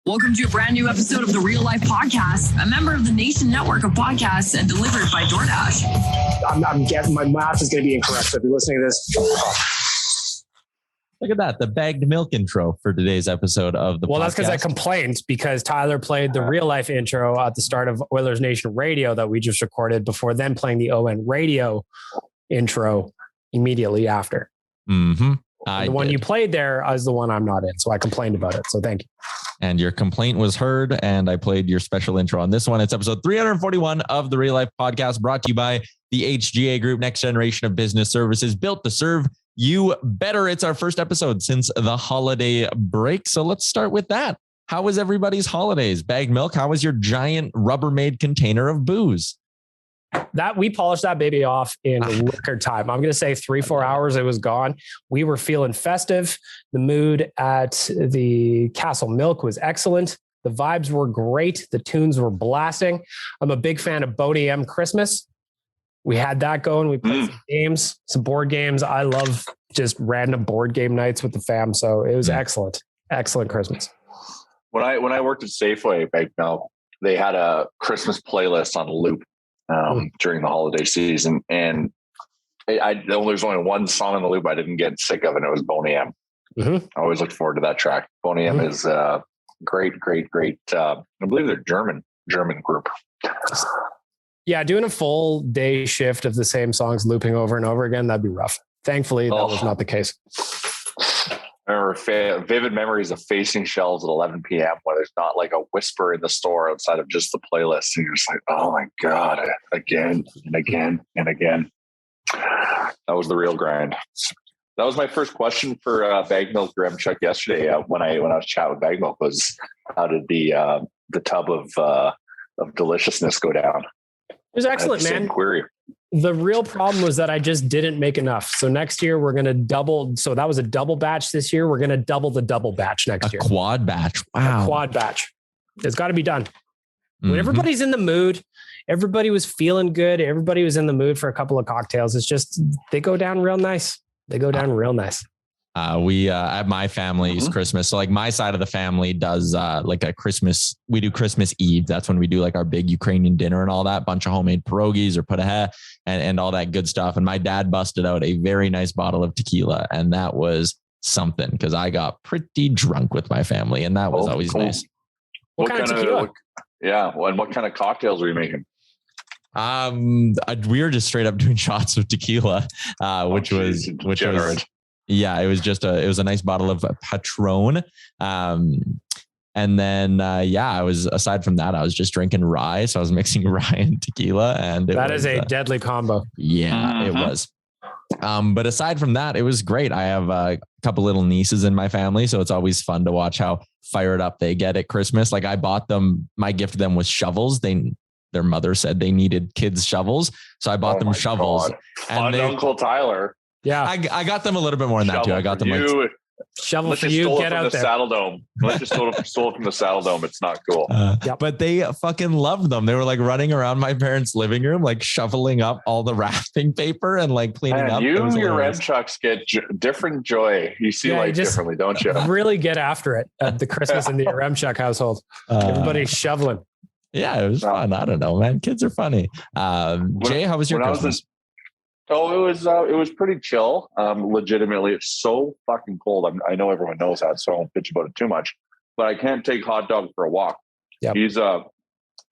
Welcome to a brand new episode of the Real Life Podcast, a member of the Nation Network of podcasts and delivered by DoorDash. I'm guessing my math is going to be incorrect. So if you're listening to this, look at that, the bagged milk intro for today's episode of the podcast. That's because I complained because Tyler played the Real Life intro at the start of Oilers Nation Radio that we just recorded before then playing the ON Radio intro immediately after. Mm-hmm. The one you played there is the one I'm not in. So I complained about it. So thank you. And your complaint was heard, and I played your special intro on this one. It's episode 341 of the Real Life Podcast, brought to you by the HGA Group, Next Generation of Business Services, built to serve you better. It's our first episode since the holiday break. So let's start with that. How was everybody's holidays? Bagged milk, how was your giant Rubbermaid container of booze? That we polished that baby off in record time. I'm going to say 3-4 hours. It was gone. We were feeling festive. The mood at the Castle Milk was excellent. The vibes were great. The tunes were blasting. I'm a big fan of Boney M Christmas. We had that going. We played some games, some board games. I love just random board game nights with the fam. So it was excellent. Excellent Christmas. When I worked at Safeway back now, they had a Christmas playlist on loop during the holiday season. And there's only one song on the loop I didn't get sick of, and it was Boney M. Mm-hmm. I always look forward to that track. Boney M is great. I believe they're German group. Yeah, doing a full day shift of the same songs looping over and over again, that'd be rough. Thankfully, that was not the case. I remember vivid memories of facing shelves at 11 p.m. where there's not like a whisper in the store outside of just the playlist. And you're just like, oh my God, again and again and again. That was the real grind. That was my first question for Bag Milk Yaremchuk yesterday when I was chatting with Bag Milk was, how did the tub of deliciousness go down? It was excellent, man. Query. The real problem was that I just didn't make enough. So next year we're going to double. So that was a double batch this year. We're going to double the double batch next year. Quad batch. Wow. A quad batch. It's got to be done. When everybody's in the mood, everybody was feeling good. Everybody was in the mood for a couple of cocktails. It's just, they go down real nice. We at my family's Christmas. So like my side of the family does like a Christmas. We do Christmas Eve. That's when we do like our big Ukrainian dinner and all that, bunch of homemade pierogies or patahe and all that good stuff. And my dad busted out a very nice bottle of tequila, and that was something because I got pretty drunk with my family, and that was always nice. What kind of tequila? And what kind of cocktails were you making? We were just straight up doing shots of tequila, which was yeah, it was a nice bottle of Patron. And then, I was, aside from that, I was just drinking rye. So I was mixing rye and tequila, and that is a deadly combo. Yeah, it was. But aside from that, it was great. I have a couple little nieces in my family, so it's always fun to watch how fired up they get at Christmas. Like I bought them, my gift to them was shovels. Their mother said they needed kids' shovels. So I bought them shovels. God. And Uncle Tyler. Yeah. I got them a little bit more than that too. I got them like shovel for you. Get out there. Saddle Dome. Let's just stole it from the Saddle Dome. It's not cool. But they fucking loved them. They were like running around my parents' living room, like shoveling up all the wrapping paper and like cleaning up. Your Yaremchuks get different joy. You see life differently, don't you? Really get after it at the Christmas in the Yaremchuk household. Everybody's shoveling. Yeah, it was fun. I don't know, man. Kids are funny. Jay, how was your Christmas? It was pretty chill. Legitimately, it's so fucking cold. I know everyone knows that, so I won't bitch about it too much. But I can't take Hot Dog for a walk. Yep. He's a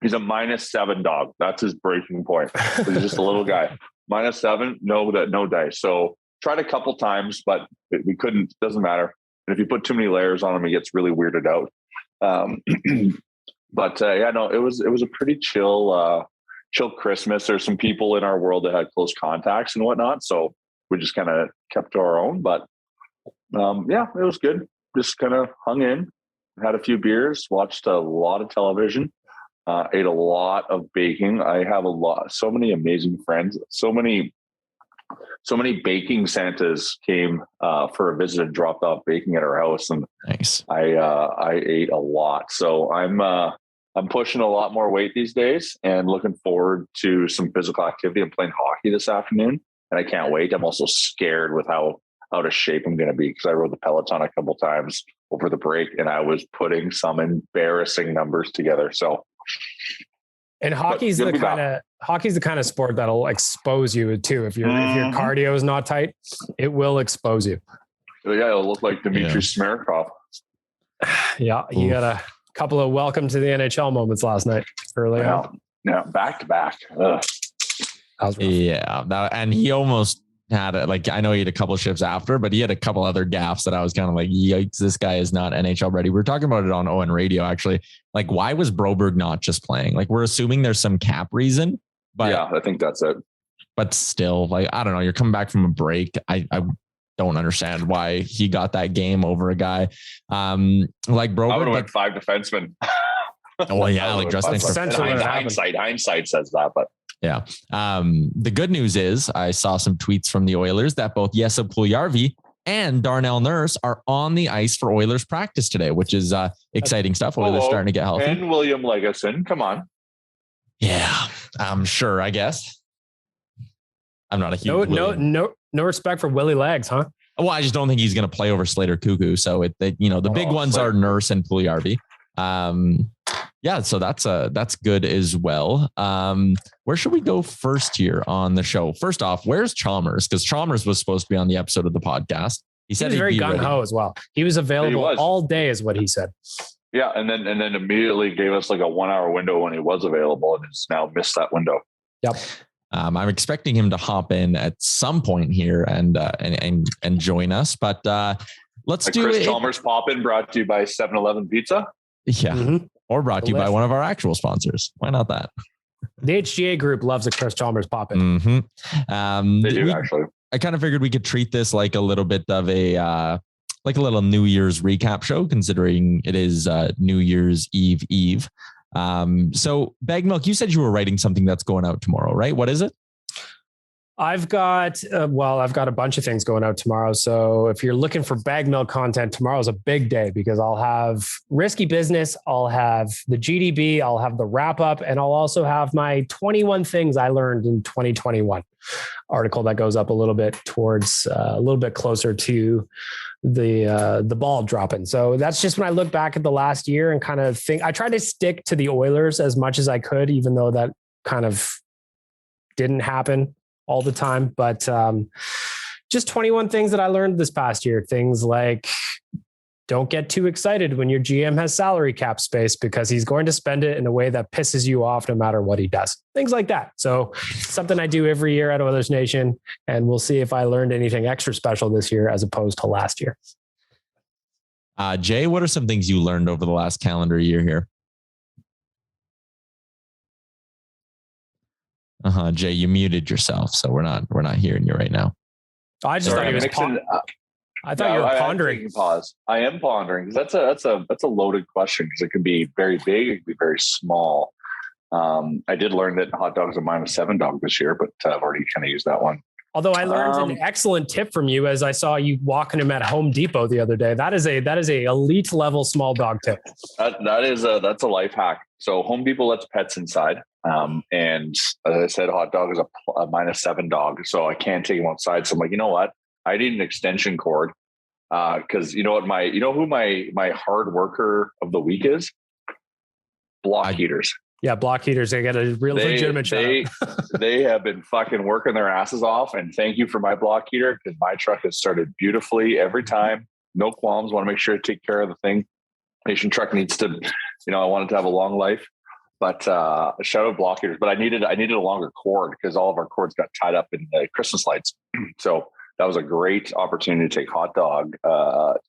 -7 dog. That's his breaking point. He's just a little guy. -7, no dice. So tried a couple times, but we couldn't. Doesn't matter. And if you put too many layers on him, he gets really weirded out. But it was a pretty chill Christmas. There's some people in our world that had close contacts and whatnot, so we just kind of kept to our own. But it was good. Just kind of hung in, had a few beers, watched a lot of television, ate a lot of baking. I have so many amazing friends, so many baking Santas came for a visit and dropped off baking at our house, and nice. I ate a lot. So I'm pushing a lot more weight these days and looking forward to some physical activity. I'm playing hockey this afternoon, and I can't wait. I'm also scared with how out of shape I'm going to be, because I rode the Peloton a couple times over the break and I was putting some embarrassing numbers together. So, and hockey's the kind of sport that'll expose you too. If your cardio is not tight, it will expose you. Yeah, it'll look like Dmitry Smirkov. Yeah, you got a couple of welcome to the NHL moments last night early on. Yeah, back to back. And he almost had it. Like, I know he had a couple of shifts after, but he had a couple other gaffes that I was kind of like, yikes, this guy is not NHL ready. We were talking about it on ON Radio, actually. Like, why was Broberg not just playing? Like, we're assuming there's some cap reason, but yeah, I think that's it. But still, like, I don't know. You're coming back from a break. I don't understand why he got that game over a guy like Broberg. I would have went 5 defensemen. Well, yeah, like Justin. Hindsight says that, but yeah. The good news is I saw some tweets from the Oilers that both Jesse Puljujarvi and Darnell Nurse are on the ice for Oilers practice today, which is exciting stuff. Oilers starting to get healthy. And William Legason, come on. Yeah, I'm sure. I guess I'm not a huge no respect for Willie Legs, huh? Well, I just don't think he's going to play over Slater Cuckoo. So the big ones are Nurse and Puljujarvi. Yeah, so that's good as well. Where should we go first here on the show? First off, where's Chalmers? Because Chalmers was supposed to be on the episode of the podcast. He said he was very gung-ho as well. He was available all day, is what he said. Yeah, and then immediately gave us like a 1 hour window when he was available, and has now missed that window. Yep. I'm expecting him to hop in at some point here and join us, but let's do Chris Chalmers pop in, brought to you by 7-Eleven Pizza. Yeah. Mm-hmm. Or brought to you by one of our actual sponsors. Why not that? The HGA group loves a Chris Chalmers pop in. Mm-hmm. They do, actually. I kind of figured we could treat this like a little bit of a little New Year's recap show, considering it is New Year's Eve. So Bag Milk, you said you were writing something that's going out tomorrow, right? What is it? I've got a bunch of things going out tomorrow. So if you're looking for Bag Milk content, tomorrow is a big day because I'll have Risky Business, I'll have the GDB, I'll have the wrap up, and I'll also have my 21 things I learned in 2021 article that goes up a little bit towards a little bit closer to the ball dropping. So that's just when I look back at the last year and kind of think. I tried to stick to the Oilers as much as I could, even though that kind of didn't happen all the time, but just 21 things that I learned this past year. Things like, don't get too excited when your GM has salary cap space because he's going to spend it in a way that pisses you off no matter what he does. Things like that. So something I do every year at Oilers Nation, and we'll see if I learned anything extra special this year as opposed to last year. Jay, what are some things you learned over the last calendar year here? Jay, you muted yourself, so we're not hearing you right now. I just thought he was. I thought you were pondering. Pause. I am pondering because that's a loaded question because it can be very big, it can be very small. I did learn that hot dog is a -7 dog this year, but I've already kind of used that one. Although I learned an excellent tip from you as I saw you walking him at Home Depot the other day. That is a elite level small dog tip. That's a life hack. So Home Depot lets pets inside. And as I said, hot dog is a -7 dog. So I can't take him outside. So I'm like, you know what? I need an extension cord. Cause you know what, who my hard worker of the week is? Block heaters. Yeah, block heaters. They get a real legitimate shout out. They have been fucking working their asses off. And thank you for my block heater because my truck has started beautifully every time. No qualms. Want to make sure to take care of the thing. Nation truck needs to, I want it to have a long life. But shout out block heaters. But I needed a longer cord because all of our cords got tied up in the Christmas lights. So that was a great opportunity to take hot dog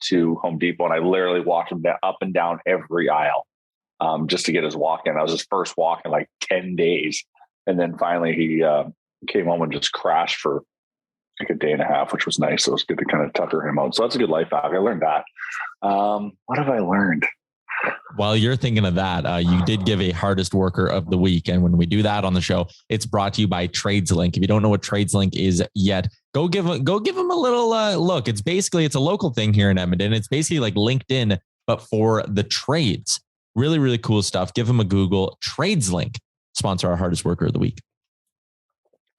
to Home Depot. And I literally walked him up and down every aisle. Just to get his walk in. That was his first walk in like 10 days. And then finally he came home and just crashed for like a day and a half, which was nice. So it was good to kind of tucker him out. So that's a good life hack. I learned that. What have I learned? While you're thinking of that, you did give a hardest worker of the week. And when we do that on the show, it's brought to you by TradesLink. If you don't know what TradesLink is yet, go give them a little look. It's a local thing here in Edmonton. It's basically like LinkedIn, but for the trades. Really, really cool stuff. Give them a Google. TradesLink, sponsor our hardest worker of the week.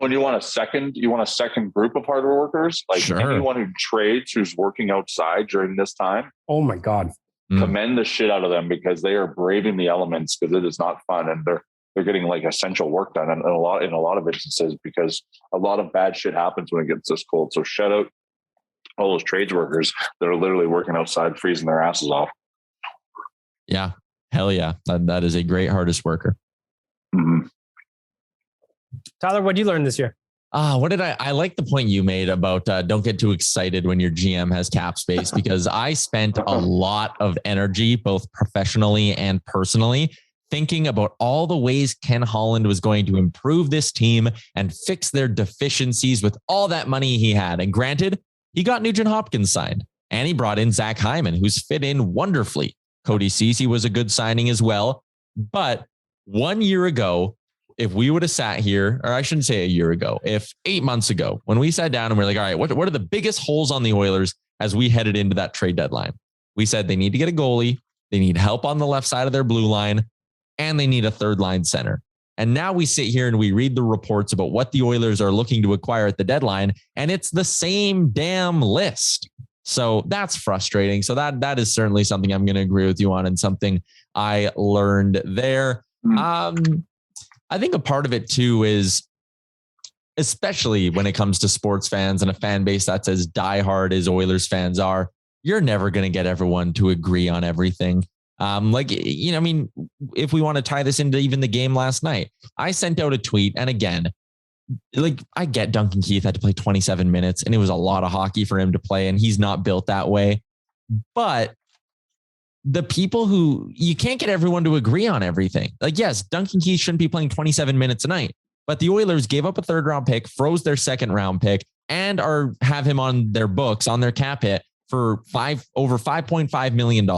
When you want a second group of hardware workers, like anyone who trades, who's working outside during this time. Oh my God. Commend the shit out of them because they are braving the elements because it is not fun. And they're getting like essential work done in a lot of instances because a lot of bad shit happens when it gets this cold. So shout out all those trades workers that are literally working outside, freezing their asses off. Yeah. Hell yeah. That is a great hardest worker. Mm-hmm. Tyler, what did you learn this year? I like the point you made about don't get too excited when your GM has cap space, because I spent a lot of energy, both professionally and personally, thinking about all the ways Ken Holland was going to improve this team and fix their deficiencies with all that money he had. And granted, he got Nugent Hopkins signed and he brought in Zach Hyman, who's fit in wonderfully. Cody Ceci was a good signing as well. But 1 year ago, if we would have sat here, or I shouldn't say a year ago, if 8 months ago, when we sat down and we're like, all right, what are the biggest holes on the Oilers as we headed into that trade deadline? We said they need to get a goalie. They need help on the left side of their blue line, and they need a third line center. And now we sit here and we read the reports about what the Oilers are looking to acquire at the deadline, and it's the same damn list. So that's frustrating. So that is certainly something I'm going to agree with you on, and something I learned there. I think a part of it too is, especially when it comes to sports fans and a fan base that's as diehard as Oilers fans are, you're never going to get everyone to agree on everything. If we want to tie this into even the game last night, I sent out a tweet, and again, I get Duncan Keith had to play 27 minutes and it was a lot of hockey for him to play, and he's not built that way. But the people who, you can't get everyone to agree on everything. Like, yes, Duncan Keith shouldn't be playing 27 minutes a night, but the Oilers gave up a third round pick, froze their second round pick, and have him on their books, on their cap hit for over $5.5 million.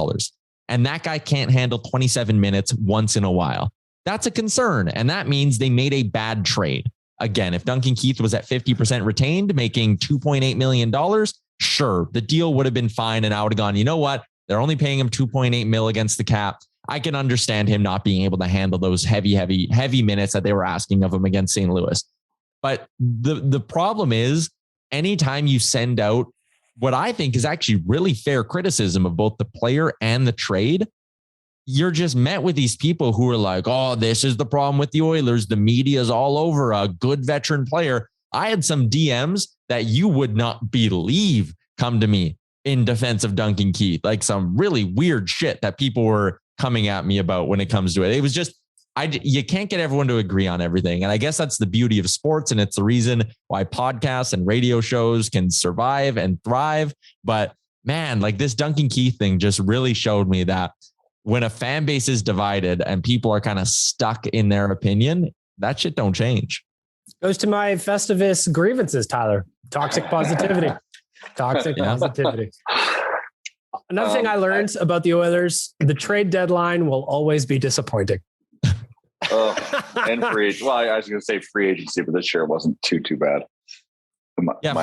And that guy can't handle 27 minutes once in a while. That's a concern. And that means they made a bad trade. Again, if Duncan Keith was at 50% retained, making $2.8 million, sure, the deal would have been fine. And I would have gone, you know what? They're only paying him $2.8 million against the cap. I can understand him not being able to handle those heavy minutes that they were asking of him against St. Louis. But the problem is, anytime you send out what I think is actually really fair criticism of both the player and the trade, you're just met with these people who are like, oh, this is the problem with the Oilers. The media is all over a good veteran player. I had some DMs that you would not believe come to me in defense of Duncan Keith, like some really weird shit that people were coming at me about when it comes to it. It was just, you can't get everyone to agree on everything. And I guess that's the beauty of sports. And it's the reason why podcasts and radio shows can survive and thrive. But man, like this Duncan Keith thing just really showed me that when a fan base is divided and people are kind of stuck in their opinion, that shit don't change. Goes to my Festivus grievances, Tyler. Toxic positivity. Toxic positivity. Another thing I learned about the Oilers, the trade deadline will always be disappointing. And free. Well, I was going to say free agency, but this year it wasn't too bad.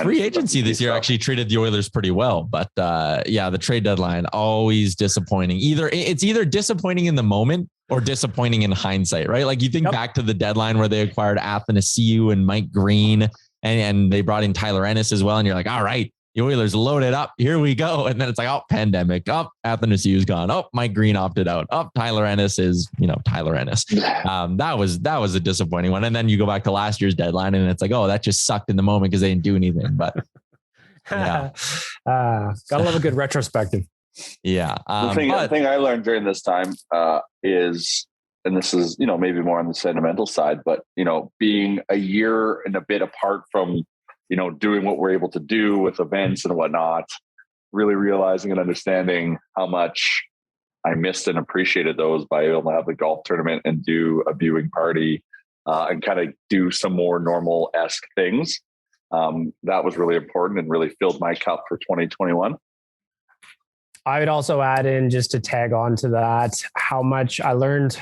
Free agency this year actually treated the Oilers pretty well, but the trade deadline always disappointing. It's either disappointing in the moment or disappointing in hindsight, right? Like you think back to the deadline where they acquired Athanasiou and Mike Green, and they brought in Tyler Ennis as well, and you're like, all right, the Oilers loaded up. Here we go. And then it's like, oh, pandemic. Oh, Athanasiou's gone. Oh, Mike Green opted out. Oh, Tyler Ennis is, Tyler Ennis. That was a disappointing one. And then you go back to last year's deadline and it's like, oh, that just sucked in the moment because they didn't do anything. But yeah, gotta love a good retrospective. Yeah. The thing I learned during this time is, and this is, maybe more on the sentimental side, but, being a year and a bit apart from, doing what we're able to do with events and whatnot, really realizing and understanding how much I missed and appreciated those by able to have the golf tournament and do a viewing party and kind of do some more normal-esque things. That was really important and really filled my cup for 2021. I would also add in, just to tag on to that, how much I learned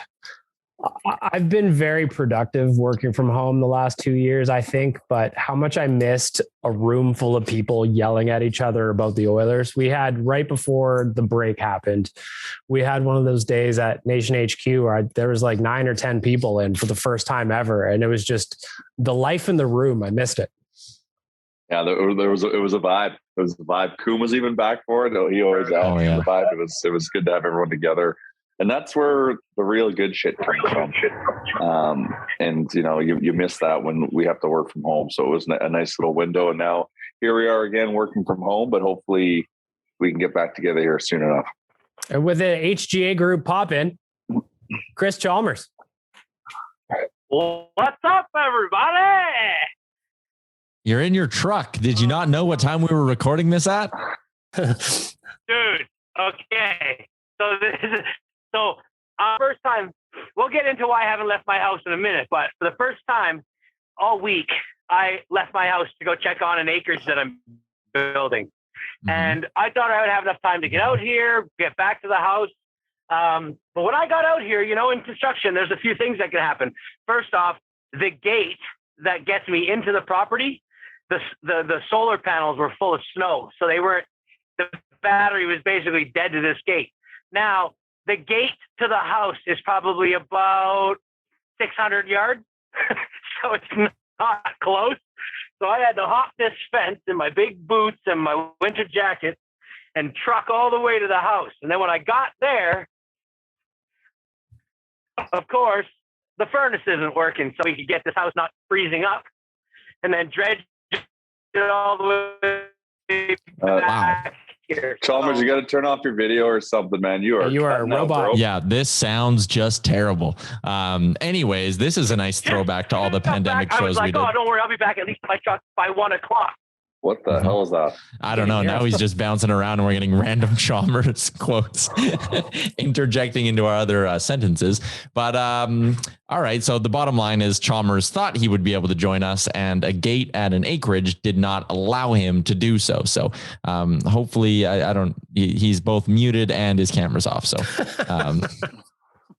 I've been very productive working from home the last 2 years, I think, but how much I missed a room full of people yelling at each other about the Oilers. We had right before the break happened, we had one of those days at Nation HQ where there was like 9 or 10 people in for the first time ever. And it was just the life in the room. I missed it. Yeah, it was a vibe. It was the vibe. Kuhn was even back for it. He always out the vibe. It was good to have everyone together. And that's where the real good shit comes from. And you miss that when we have to work from home. So it was a nice little window. And now here we are again working from home, but hopefully we can get back together here soon enough. And with the HGA group pop in, Chris Chalmers. What's up, everybody? You're in your truck. Did you not know what time we were recording this at? Dude, okay. So first time, we'll get into why I haven't left my house in a minute, but for the first time all week, I left my house to go check on an acreage that I'm building. Mm-hmm. And I thought I would have enough time to get out here, get back to the house. But when I got out here, in construction, there's a few things that can happen. First off, the gate that gets me into the property, the solar panels were full of snow. So the battery was basically dead to this gate. Now, the gate to the house is probably about 600 yards. So it's not close. So I had to hop this fence in my big boots and my winter jacket and truck all the way to the house. And then when I got there, of course, the furnace isn't working. So we could get this house not freezing up, and then dredge it all the way back. Wow. Chalmers, you got to turn off your video or something, man. You are a robot. Yeah, this sounds just terrible. Anyways, this is a nice throwback to all the pandemic shows we did. Oh, don't worry, I'll be back at least in my truck by 1 o'clock. What the hell is that? I don't know. Now he's just bouncing around and we're getting random Chalmers quotes interjecting into our other sentences. But all right. So the bottom line is Chalmers thought he would be able to join us, and a gate at an acreage did not allow him to do so. So hopefully he's both muted and his camera's off. So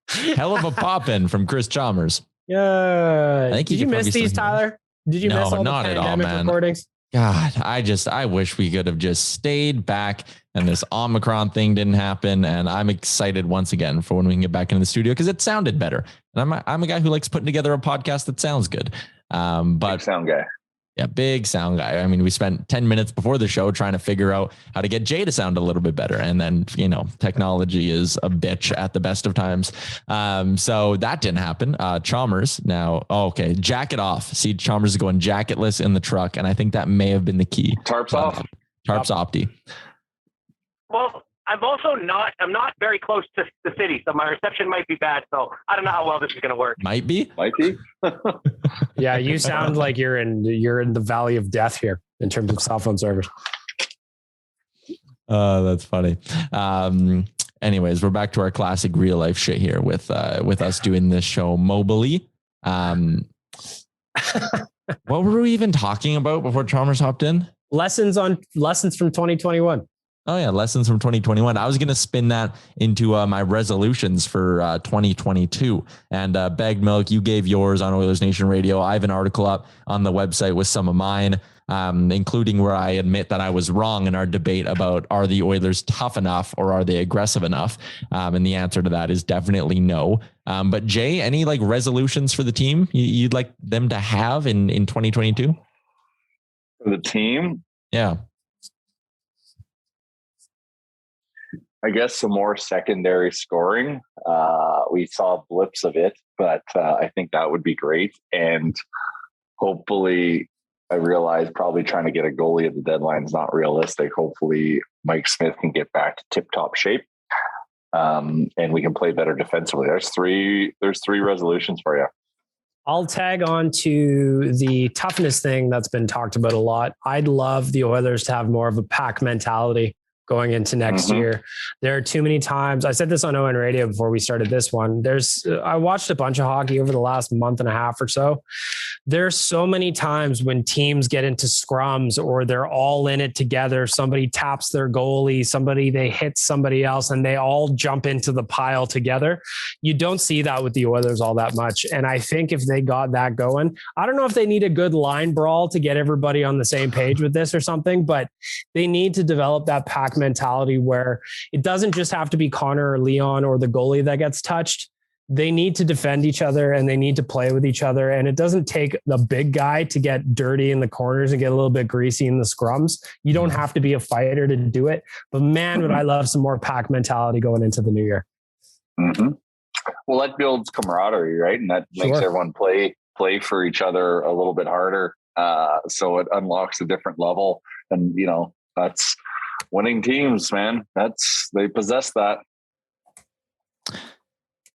hell of a pop in from Chris Chalmers. Yeah. Did you miss these, Tyler? Did you miss all the pandemic recordings? God, I wish we could have just stayed back and this Omicron thing didn't happen. And I'm excited once again for when we can get back into the studio because it sounded better. And I'm a guy who likes putting together a podcast that sounds good. But big sound guy. Yeah, big sound guy. I mean, we spent 10 minutes before the show trying to figure out how to get Jay to sound a little bit better. And then, technology is a bitch at the best of times. So that didn't happen. Chalmers now. Oh, okay. Jacket off. See, Chalmers is going jacketless in the truck. And I think that may have been the key. Tarps off. Tarps opti. Well, I'm not very close to the city, so my reception might be bad. So I don't know how well this is going to work. Might be. Yeah, you sound like you're in the valley of death here in terms of cell phone service. That's funny. Anyways, we're back to our classic real life shit here with us doing this show mobily. What were we even talking about before Chalmers hopped in? Lessons from 2021. Oh yeah, lessons from 2021. I was going to spin that into my resolutions for 2022. And Bagged Milk, you gave yours on Oilers Nation Radio. I have an article up on the website with some of mine, including where I admit that I was wrong in our debate about are the Oilers tough enough or are they aggressive enough? And the answer to that is definitely no. But Jay, any resolutions for the team you'd like them to have in 2022? For the team? Yeah. I guess some more secondary scoring. We saw blips of it, but I think that would be great. And hopefully, I realize probably trying to get a goalie at the deadline is not realistic. Hopefully, Mike Smith can get back to tip-top shape, and we can play better defensively. There's three resolutions for you. I'll tag on to the toughness thing that's been talked about a lot. I'd love the Oilers to have more of a pack mentality going into next year. There are too many times. I said this on ON Radio before we started this one. I watched a bunch of hockey over the last month and a half or so. There's so many times when teams get into scrums or they're all in it together. Somebody taps their goalie, they hit somebody else, and they all jump into the pile together. You don't see that with the Oilers all that much. And I think if they got that going, I don't know if they need a good line brawl to get everybody on the same page with this or something, but they need to develop that pack mentality where it doesn't just have to be Connor or Leon or the goalie that gets touched. They need to defend each other and they need to play with each other. And it doesn't take the big guy to get dirty in the corners and get a little bit greasy in the scrums. You don't have to be a fighter to do it. But man, would I love some more pack mentality going into the new year. Mm-hmm. Well, that builds camaraderie, right? And that makes everyone play for each other a little bit harder. So it unlocks a different level. And, that's winning teams, man. They possess that.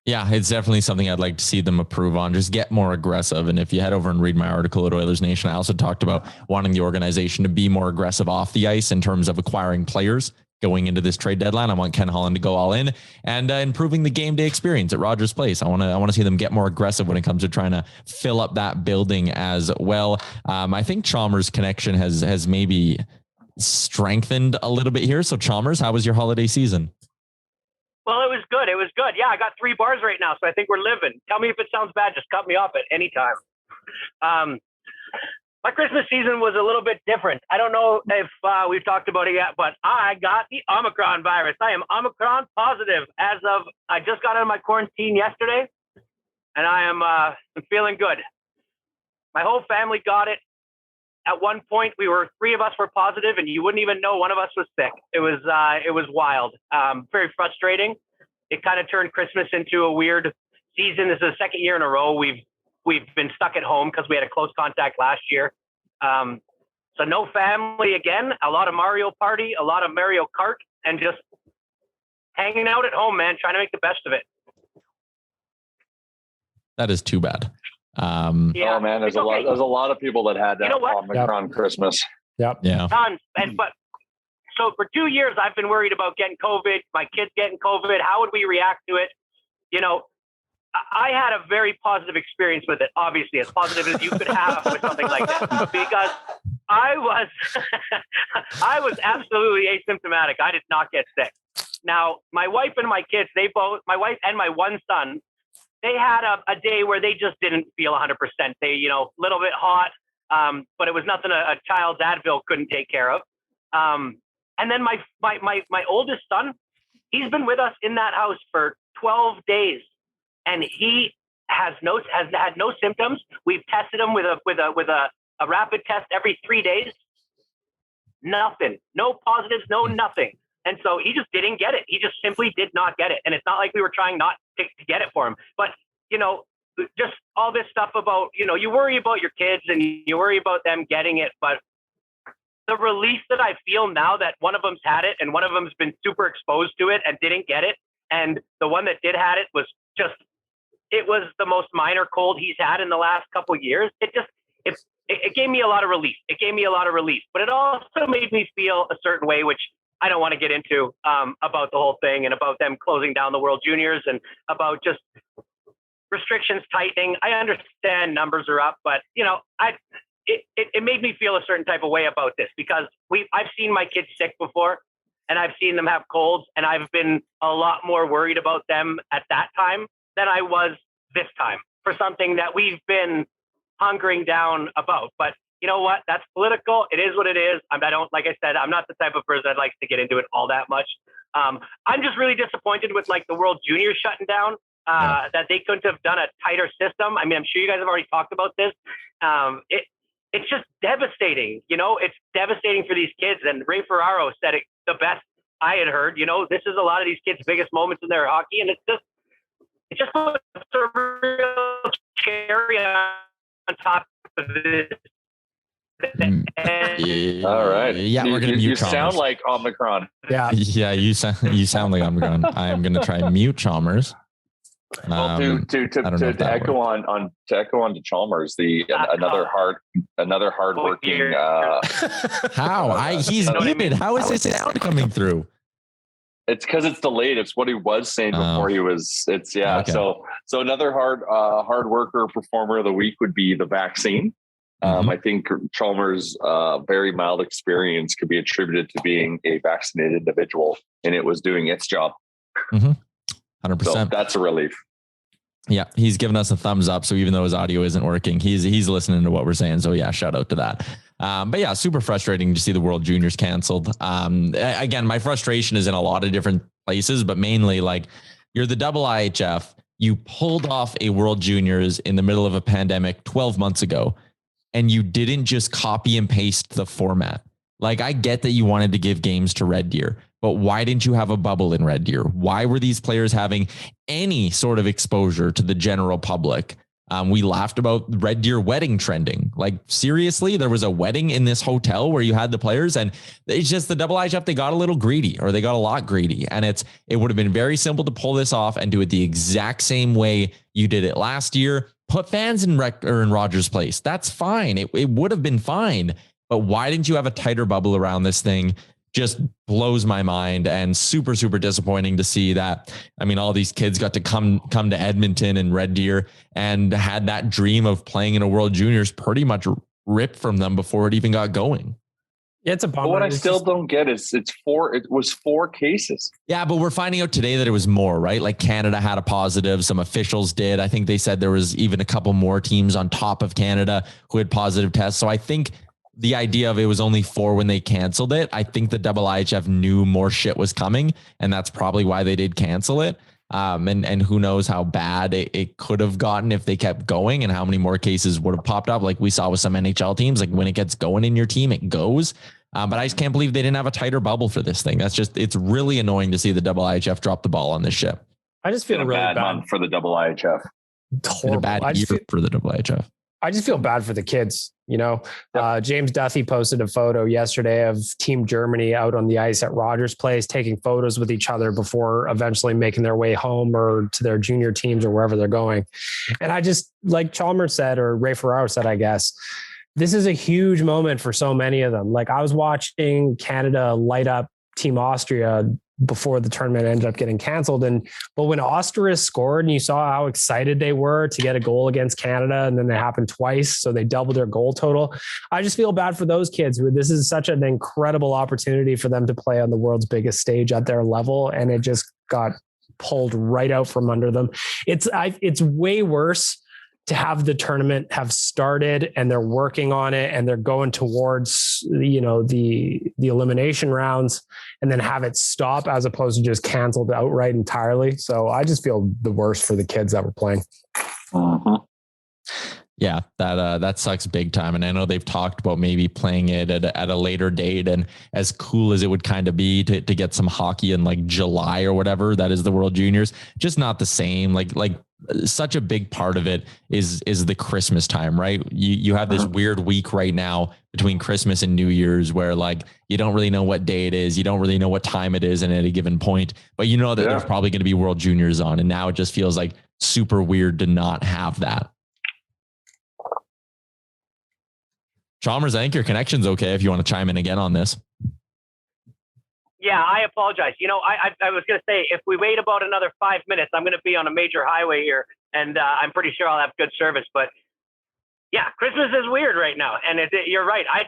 Yeah, it's definitely something I'd like to see them improve on. Just get more aggressive. And if you head over and read my article at Oilers Nation, I also talked about wanting the organization to be more aggressive off the ice in terms of acquiring players going into this trade deadline. I want Ken Holland to go all in and improving the game day experience at Rogers Place. I want to see them get more aggressive when it comes to trying to fill up that building as well. I think Chalmers' connection has maybe strengthened a little bit here. So Chalmers, how was your holiday season? Well, it was good. Yeah, I got 3 bars right now, so I think we're living. Tell me if it sounds bad. Just cut me off at any time. My Christmas season was a little bit different. I don't know if we've talked about it yet, but I got the Omicron virus. I am Omicron positive I just got out of my quarantine yesterday, and I'm feeling good. My whole family got it. At one point, 3 of us were positive, and you wouldn't even know one of us was sick. It was wild, very frustrating. It kind of turned Christmas into a weird season. This is the second year in a row we've been stuck at home because we had a close contact last year. So no family again. A lot of Mario Party, a lot of Mario Kart, and just hanging out at home, man. Trying to make the best of it. That is too bad. Oh man, there's a lot of people that had that Omicron Christmas. Yep. Yeah. Tons. So for 2 years, I've been worried about getting COVID, my kids getting COVID. How would we react to it? I had a very positive experience with it, obviously, as positive as you could have with something like that, because I was absolutely asymptomatic. I did not get sick. Now, my wife and my kids, my wife and my one son, they had a day where they just didn't feel 100%. They, a little bit hot, but it was nothing a child's Advil couldn't take care of. And then my oldest son, he's been with us in that house for 12 days, and he has had no symptoms. We've tested him with a rapid test every 3 days. Nothing, no positives, no nothing. And so he just didn't get it. He just simply did not get it. And it's not like we were trying not to get it for him. But, just all this stuff about, you worry about your kids and you worry about them getting it. But the relief that I feel now that one of them's had it and one of them's been super exposed to it and didn't get it, and the one that did had it was it was the most minor cold he's had in the last couple of years. It gave me a lot of relief. But it also made me feel a certain way, which I don't want to get into about the whole thing and about them closing down the World Juniors and about just restrictions tightening. I understand numbers are up, but it made me feel a certain type of way about this because I've seen my kids sick before and I've seen them have colds, and I've been a lot more worried about them at that time than I was this time for something that we've been hunkering down about. But you know what? That's political. It is what it is. Like I said, I'm not the type of person that likes to get into it all that much. I'm just really disappointed with the World Juniors shutting down, that they couldn't have done a tighter system. I mean, I'm sure you guys have already talked about this. It's just devastating. It's devastating for these kids. And Ray Ferraro said it the best I had heard. This is a lot of these kids' biggest moments in their hockey. And it just puts a real cherry on top of this. All right. Yeah, we're gonna mute. You sound like Omicron. Yeah. Yeah, you sound like Omicron. I am gonna try mute Chalmers. Well, to echo on to Chalmers, another hardworking. He's muted. How is this sound coming through? It's because it's delayed. It's what he was saying before he was. It's Okay. So another hard worker performer of the week would be the vaccine. I think Chalmers' very mild experience could be attributed to being a vaccinated individual, and it was doing its job. 100%. So that's a relief. Yeah, he's given us a thumbs up. So even though his audio isn't working, he's listening to what we're saying. So yeah, shout out to that. But yeah, super frustrating to see the World Juniors canceled. Again, my frustration is in a lot of different places, but mainly like you're the IIHF. You pulled off a World Juniors in the middle of a pandemic 12 months ago, and you didn't just copy and paste the format. Like, I get that you wanted to give games to Red Deer, but why didn't you have a bubble in Red Deer? Why were these players having any sort of exposure to the general public? We laughed about Red Deer wedding trending. Like, seriously, there was a wedding in this hotel where you had the players, and it's just the IIHF, they got a little greedy, or they got a lot greedy. And it would have been very simple to pull this off and do it the exact same way you did it last year. Put fans in Rogers Place. That's fine. It would have been fine. But why didn't you have a tighter bubble around this thing? Just blows my mind, and super, super disappointing to see that. I mean, all these kids got to come to Edmonton and Red Deer and had that dream of playing in a World Juniors pretty much ripped from them before it even got going. Yeah, it's a bummer. But what I still don't get is it was 4 cases. Yeah, but we're finding out today that it was more, right? Like, Canada had a positive. Some officials did. I think they said there was even a couple more teams on top of Canada who had positive tests. So I think the idea of it was only 4 when they canceled it, I think the IIHF knew more shit was coming, and that's probably why they did cancel it. And who knows how bad it could have gotten if they kept going, and how many more cases would have popped up, like we saw with some NHL teams. Like, when it gets going in your team, it goes. But I just can't believe they didn't have a tighter bubble for this thing. It's really annoying to see the IIHF drop the ball on this ship. I just feel really bad month for the IIHF. It's been a bad year for the IIHF. I just feel bad for the kids. James Duthie posted a photo yesterday of Team Germany out on the ice at Rogers Place, taking photos with each other before eventually making their way home or to their junior teams or wherever they're going. And I just, like Chalmers said, or Ray Ferraro said, I guess, this is a huge moment for so many of them. Like, I was watching Canada light up Team Austria before the tournament ended up getting canceled. But when Austria scored and you saw how excited they were to get a goal against Canada, and then it happened twice, so they doubled their goal total. I just feel bad for those kids who, this is such an incredible opportunity for them to play on the world's biggest stage at their level. And it just got pulled right out from under them. It's way worse to have the tournament have started and they're working on it and they're going towards, the elimination rounds, and then have it stop as opposed to just canceled outright entirely. So I just feel the worst for the kids that were playing. Yeah, that sucks big time. And I know they've talked about maybe playing it at a later date, and as cool as it would kind of be to get some hockey in like July or whatever, that is the World Juniors, just not the same. Like such a big part of it is the Christmas time, right? You have this weird week right now between Christmas and New Year's where like you don't really know what day it is. You don't really know what time it is at a given point, but you know that there's probably going to be World Juniors on. And now it just feels like super weird to not have that. Chalmers, I think your connection's okay if you want to chime in again on this. Yeah, I apologize. I was going to say, if we wait about another 5 minutes, I'm going to be on a major highway here, and I'm pretty sure I'll have good service. But yeah, Christmas is weird right now. And you're right. I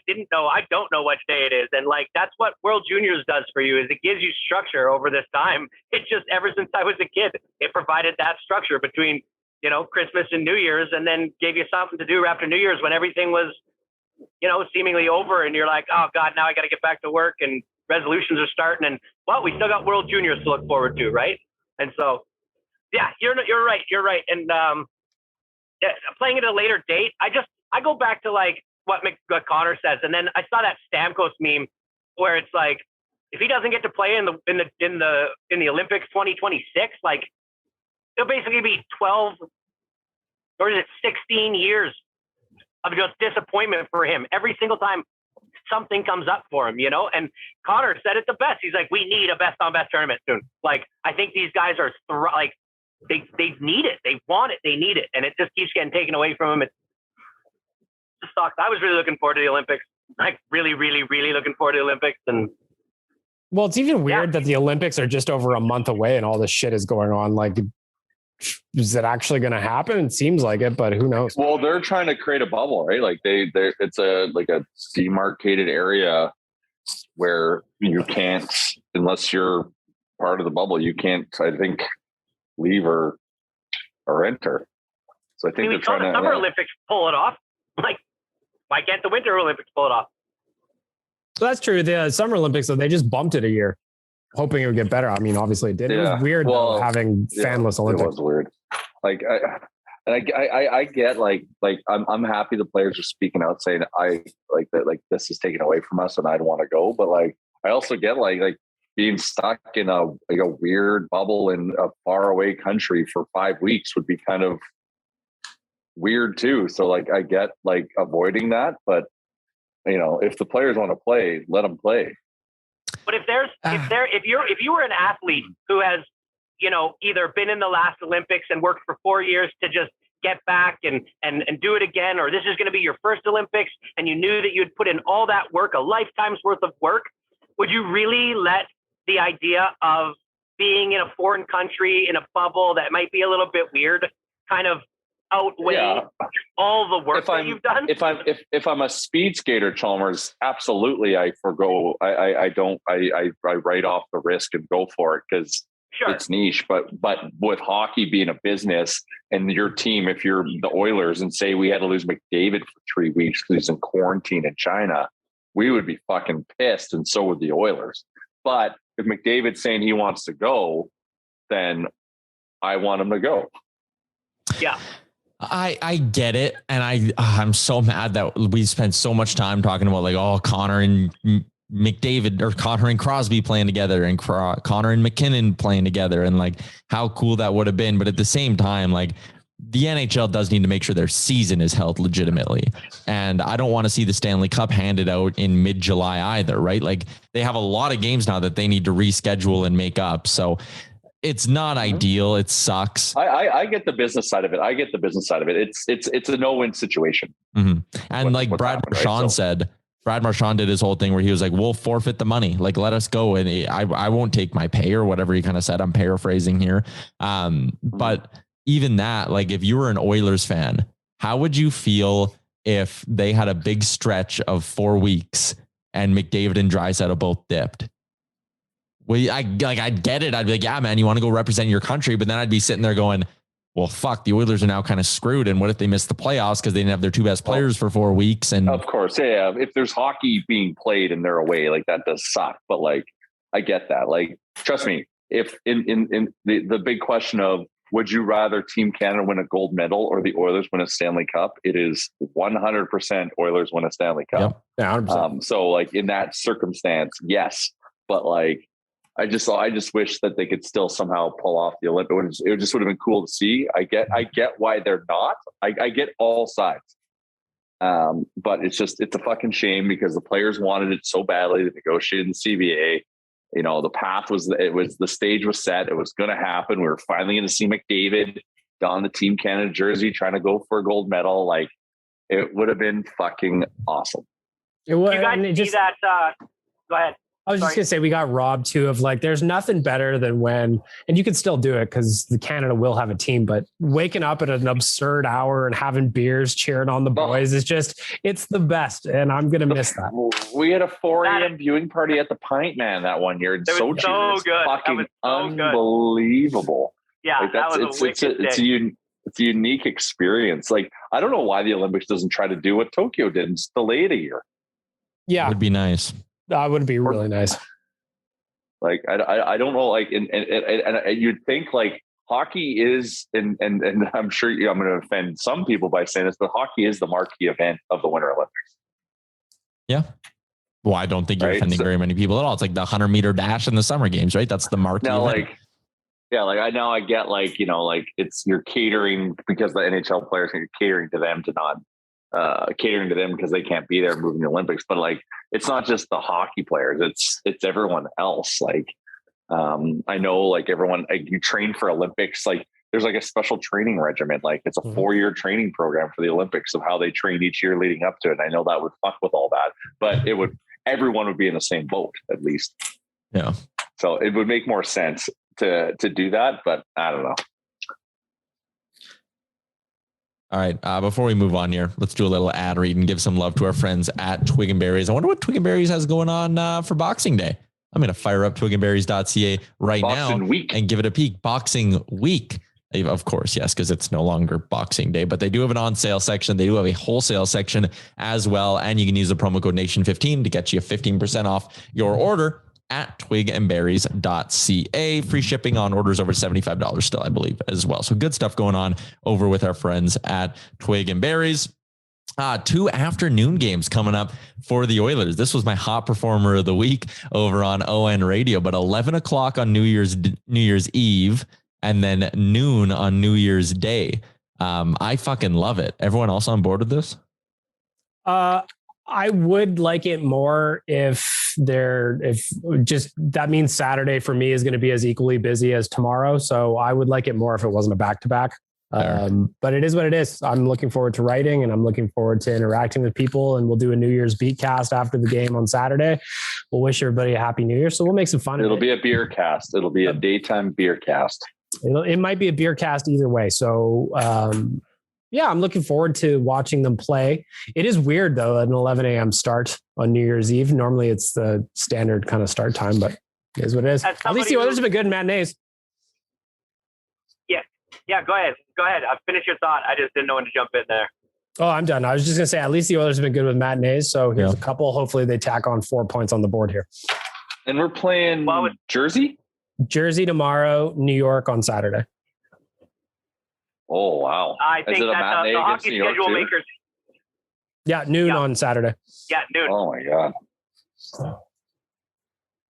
don't know what day it is. And like, that's what World Juniors does for you, is it gives you structure over this time. It just, ever since I was a kid, it provided that structure between, Christmas and New Year's, and then gave you something to do after New Year's when everything was, seemingly over. And you're like, oh God, now I got to get back to work, and resolutions are starting, and we still got World Juniors to look forward to, right? And so, yeah, you're right. And playing at a later date, I go back to like what Connor says, and then I saw that Stamkos meme where it's like, if he doesn't get to play in the Olympics 2026, like it'll basically be 12 or is it 16 years of just disappointment for him every single time something comes up for him, and Connor said it the best. He's like, we need a best on best tournament soon. Like, I think these guys are they need it. They want it. They need it. And it just keeps getting taken away from them. It just sucks. I was really looking forward to the Olympics. Like really, really, really looking forward to the Olympics. And well, it's even weird that the Olympics are just over a month away and all this shit is going on. Like, is it actually going to happen? It seems like it, but who knows? Well, they're trying to create a bubble, right? Like it's a demarcated area where you can't, unless you're part of the bubble, you can't, I think, leave or enter. So I think they're trying to. Summer Olympics pull it off. Like, why can't the Winter Olympics pull it off? So that's true. The Summer Olympics, though, they just bumped it a year, hoping it would get better. I mean, obviously it did. Yeah. It was weird though, having fanless Olympics. It was weird. Like I get like I'm happy the players are speaking out saying I like that, like this is taken away from us and I'd want to go, but like I also get like being stuck in a weird bubble in a faraway country for 5 weeks would be kind of weird too. So like I get like avoiding that, but you know, if the players want to play, let them play. But if you were an athlete who has, you know, either been in the last Olympics and worked for 4 years to just get back and do it again, or this is going to be your first Olympics and you knew that you'd put in all that work, a lifetime's worth of work, would you really let the idea of being in a foreign country in a bubble that might be a little bit weird kind of outweigh all the work that you've done? If I'm a speed skater, Chalmers, absolutely I forgo. I write off the risk and go for it because it's niche. But with hockey being a business and your team, if you're the Oilers and say we had to lose McDavid for 3 weeks because he's in quarantine in China, we would be fucking pissed, and so would the Oilers. But if McDavid's saying he wants to go, then I want him to go. Yeah. I get it. And I'm so mad that we spent so much time talking about like, oh, Connor and McDavid or Connor and Crosby playing together and Connor and McKinnon playing together and like how cool that would have been. But at the same time, like the NHL does need to make sure their season is held legitimately. And I don't want to see the Stanley Cup handed out in mid-July either, right? Like they have a lot of games now that they need to reschedule and make up. So it's not ideal. It sucks. I get the business side of it. It's a no-win situation. Mm-hmm. And like Brad Marchand said, Brad Marchand did his whole thing where he was like, we'll forfeit the money. Like, let us go. And I won't take my pay or whatever he kind of said. I'm paraphrasing here. But even that, like if you were an Oilers fan, how would you feel if they had a big stretch of 4 weeks and McDavid and Draisaitl both dipped? Well, I'd get it. I'd be like, yeah, man, you want to go represent your country. But then I'd be sitting there going, well, fuck, the Oilers are now kind of screwed. And what if they miss the playoffs because they didn't have their two best players for 4 weeks? And of course, yeah. If there's hockey being played and they're away, like that does suck. But like, I get that. Like, trust me, if in the big question of would you rather Team Canada win a gold medal or the Oilers win a Stanley Cup? It is 100% Oilers win a Stanley Cup. Yep. Yeah, 100%. So like in that circumstance, yes. But like, I just wish that they could still somehow pull off the Olympics. It just would have been cool to see. I get why they're not. I get all sides. But it's a fucking shame because the players wanted it so badly. They negotiated in the CBA. You know, the path the stage was set. It was going to happen. We were finally going to see McDavid don the Team Canada jersey, trying to go for a gold medal. Like it would have been fucking awesome. It was. You guys see that? Go ahead. I was just going to say, we got robbed too of like, there's nothing better than when, and you can still do it because the Canada will have a team, but waking up at an absurd hour and having beers, cheering on the boys is just, it's the best. And I'm going to miss that. We had a 4 a.m. viewing party at the Pint Man that one year. It's so good. Fucking unbelievable. Yeah. Like it's a unique experience. Like, I don't know why the Olympics doesn't try to do what Tokyo did and just delay it a year. Yeah. It would be nice. That would be really nice. Like, I don't know, like, and you'd think like hockey is, and I'm sure I'm going to offend some people by saying this, but hockey is the marquee event of the Winter Olympics. Yeah. Well, I don't think you're offending very many people at all. It's like the 100-meter dash in the Summer Games, right? That's the marquee event. Like, yeah, like I get like, you know, like you're catering because the NHL players are catering to them to not catering to them because they can't be there moving the Olympics. But like, it's not just the hockey players, it's everyone else. Like, I know like everyone, like, you train for Olympics, like there's like a special training regimen. Like it's a 4-year training program for the Olympics of how they train each year leading up to it. And I know that would fuck with all that, but everyone would be in the same boat at least. Yeah. So it would make more sense to do that, but I don't know. All right. Before we move on here, let's do a little ad read and give some love to our friends at Twig and Berries. I wonder what Twig and Berries has going on for Boxing Day. I'm going to fire up twigandberries.ca right now and give it a peek. Boxing Week. Of course, yes, because it's no longer Boxing Day, but they do have an on-sale section. They do have a wholesale section as well. And you can use the promo code NATION15 to get you 15% off your order at twigandberries.ca. Free shipping on orders over $75 still, I believe, as well. So good stuff going on over with our friends at Twig and Berries. 2 afternoon games coming up for the Oilers. This was my hot performer of the week over on ON Radio, but 11 o'clock on New Year's Eve and then noon on New Year's Day. I fucking love it. Everyone else on board with this? I would like it more if that means Saturday for me is going to be as equally busy as tomorrow. So I would like it more if it wasn't a back-to-back. But it is what it is. I'm looking forward to writing and I'm looking forward to interacting with people, and we'll do a New Year's beat cast after the game on Saturday. We'll wish everybody a happy New Year. So we'll make some fun of it. It'll be a beer cast. It'll be a daytime beer cast. It might be a beer cast either way. So, yeah, I'm looking forward to watching them play. It is weird though, an 11 a.m. start on New Year's Eve. Normally it's the standard kind of start time, but it is what it is. At least the Oilers have been good in matinees. Yeah, go ahead. I'll finish your thought. I just didn't know when to jump in there. Oh, I'm done. I was just going to say, at least the Oilers have been good with matinees. So here's a couple. Hopefully they tack on 4 points on the board here. And we're playing Jersey tomorrow, New York on Saturday. Oh, wow. I think that the hockey schedule makers. Yeah, noon on Saturday. Yeah, noon. Oh, my God.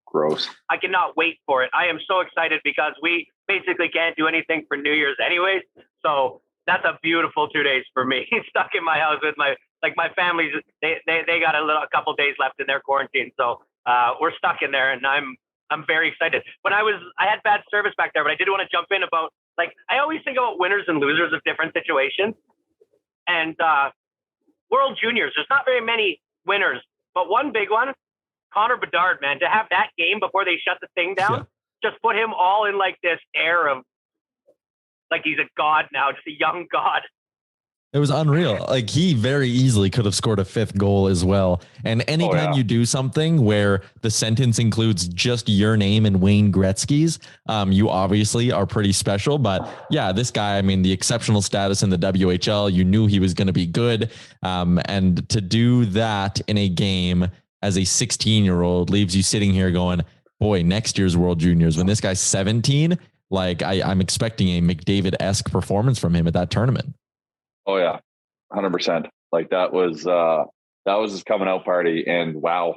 Gross. I cannot wait for it. I am so excited because we basically can't do anything for New Year's anyways. So that's a beautiful 2 days for me. Stuck in my house with my family's, they got a couple days left in their quarantine. So we're stuck in there and I'm very excited. I had bad service back there, but I did want to jump in about, I always think about winners and losers of different situations. And World Juniors, there's not very many winners, but one big one, Connor Bedard, man, to have that game before they shut the thing down, just put him all in this air of he's a god now, just a young god. It was unreal. He very easily could have scored a 5th goal as well. And anytime you do something where the sentence includes just your name and Wayne Gretzky's, you obviously are pretty special. But yeah, this guy, the exceptional status in the WHL, you knew he was going to be good. And to do that in a game as a 16-year-old leaves you sitting here going, boy, next year's World Juniors, when this guy's 17, I'm expecting a McDavid-esque performance from him at that tournament. Oh yeah, 100%. That was his coming out party, and wow,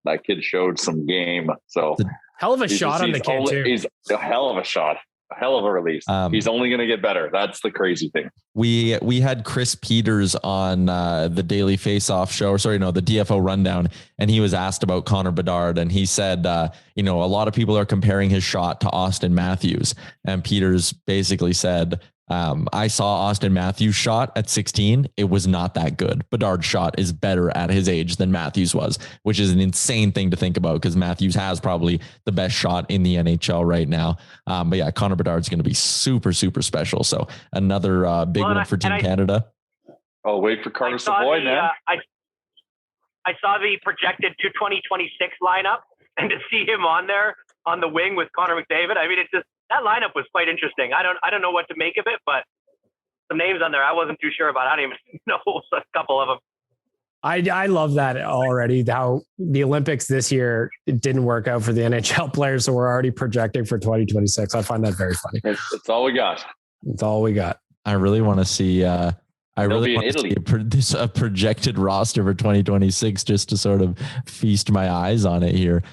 that kid showed some game. So hell of a shot on the kid too. He's a hell of a shot, a hell of a release. He's only going to get better. That's the crazy thing. We had Chris Peters on the Daily Face-Off show, the DFO Rundown, and he was asked about Connor Bedard, and he said, a lot of people are comparing his shot to Austin Matthews, and Peters basically said, I saw Austin Matthews' shot at 16. It was not that good. Bedard's shot is better at his age than Matthews was, which is an insane thing to think about because Matthews has probably the best shot in the NHL right now. But yeah, Connor Bedard's going to be super, super special. So another big one for Team Canada. Oh, wait for Carter Savoy, man. I saw the projected 2026 lineup, and to see him on there on the wing with Connor McDavid, that lineup was quite interesting. I don't know what to make of it, but some names on there I wasn't too sure about. I don't even know a couple of them. I love that already. How the Olympics this year, it didn't work out for the NHL players, so we're already projecting for 2026. I find that very funny. That's all we got. It's all we got. I really want to see. I really want to see a projected roster for 2026 just to sort of feast my eyes on it here.